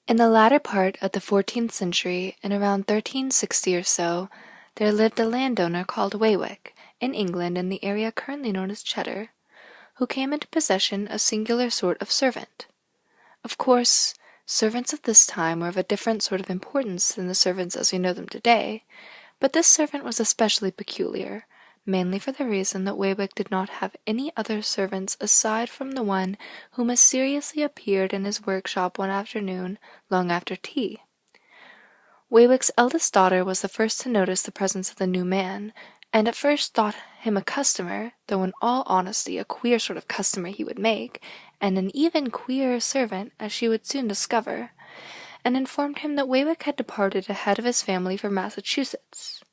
In the latter part of the 14th century, in around 1360 or so, there lived a landowner called Waywick, in England in the area currently known as Cheddar, who came into possession of a singular sort of servant. Of course, servants of this time were of a different sort of importance than the servants as we know them today, but this servant was especially peculiar, mainly for the reason that Waywick did not have any other servants aside from the one who mysteriously appeared in his workshop one afternoon long after tea. Waywick's eldest daughter was the first to notice the presence of the new man, and at first thought him a customer, though in all honesty a queer sort of customer he would make, and an even queerer servant, as she would soon discover, and informed him that Waywick had departed ahead of his family for Massachusetts.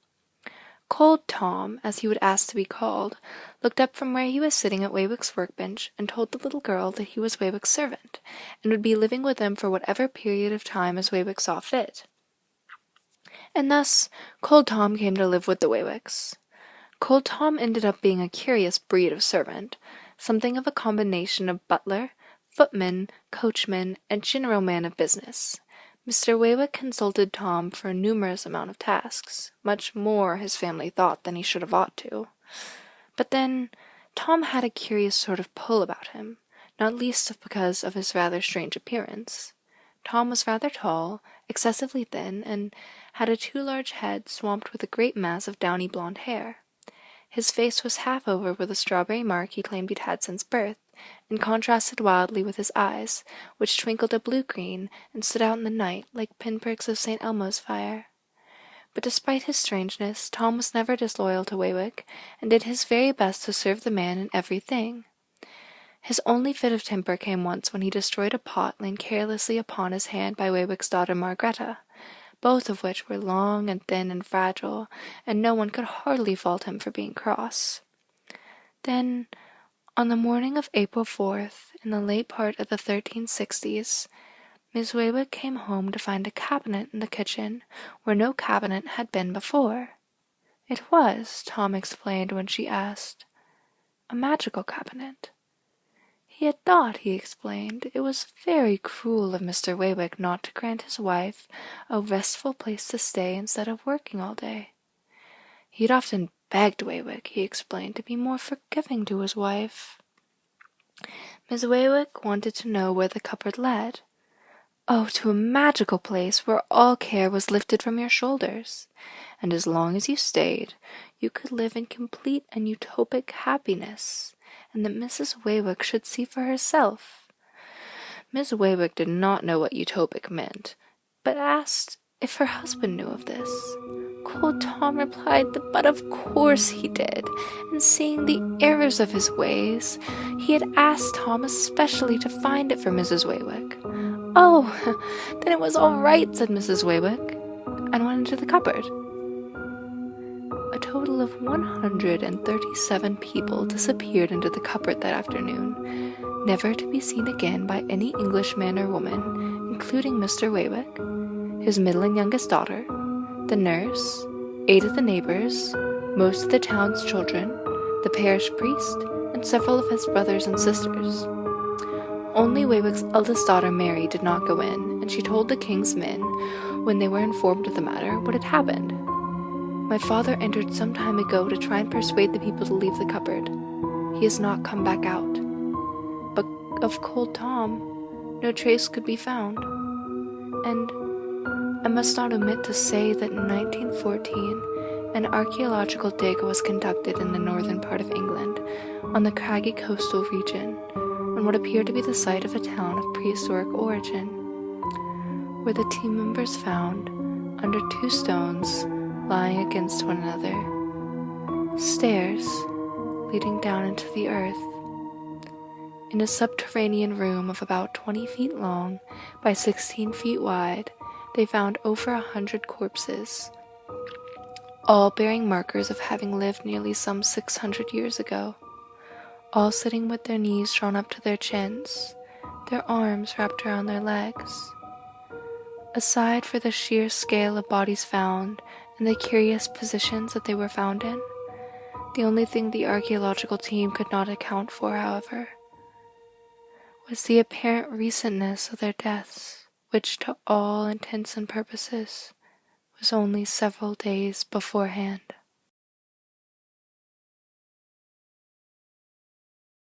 Cold Tom, as he would ask to be called, looked up from where he was sitting at Waywick's workbench and told the little girl that he was Waywick's servant, and would be living with them for whatever period of time as Waywick saw fit. And thus Cold Tom came to live with the Waywicks. Cold Tom ended up being a curious breed of servant, something of a combination of butler, footman, coachman, and general man of business. Mr. Waywick consulted Tom for a numerous amount of tasks, much more, his family thought, than he should have ought to. But then, Tom had a curious sort of pull about him, not least because of his rather strange appearance. Tom was rather tall, excessively thin, and had a too large head swamped with a great mass of downy blonde hair. His face was half over with a strawberry mark he claimed he'd had since birth, and contrasted wildly with his eyes, which twinkled a blue-green and stood out in the night like pinpricks of St. Elmo's fire. But despite his strangeness, Tom was never disloyal to Waywick, and did his very best to serve the man in everything. His only fit of temper came once when he destroyed a pot laid carelessly upon his hand by Waywick's daughter Margaretta, both of which were long and thin and fragile, and no one could hardly fault him for being cross. Then, on the morning of April 4th, in the late part of the 1360s, Miss Waywick came home to find a cabinet in the kitchen where no cabinet had been before. It was, Tom explained when she asked, a magical cabinet. He had thought, he explained, it was very cruel of Mr. Waywick not to grant his wife a restful place to stay instead of working all day. He had often begged Waywick, he explained, to be more forgiving to his wife. Miss Waywick wanted to know where the cupboard led. Oh, to a magical place where all care was lifted from your shoulders, and as long as you stayed, you could live in complete and utopic happiness, and that Mrs. Waywick should see for herself. Miss Waywick did not know what utopic meant, but asked if her husband knew of this. Cold Tom replied but of course he did, and seeing the errors of his ways, he had asked Tom especially to find it for Mrs. Waywick. Oh, then it was all right, said Mrs. Waywick, and went into the cupboard. A total of 137 people disappeared into the cupboard that afternoon, never to be seen again by any English man or woman, including Mr. Waywick, his middle and youngest daughter, the nurse, 8 of the neighbors, most of the town's children, the parish priest, and several of his brothers and sisters. Only Waywick's eldest daughter Mary did not go in, and she told the king's men, when they were informed of the matter, what had happened. My father entered some time ago to try and persuade the people to leave the cupboard. He has not come back out. But of Cold Tom, no trace could be found. And I must not omit to say that in 1914, an archaeological dig was conducted in the northern part of England, on the craggy coastal region, on what appeared to be the site of a town of prehistoric origin, where the team members found, under 2 stones, lying against one another, stairs leading down into the earth. In a subterranean room of about 20 feet long by 16 feet wide, they found over 100 corpses, all bearing markers of having lived nearly some 600 years ago, all sitting with their knees drawn up to their chins, their arms wrapped around their legs. Aside for the sheer scale of bodies found and the curious positions that they were found in, the only thing the archaeological team could not account for, however, was the apparent recentness of their deaths, which to all intents and purposes was only several days beforehand.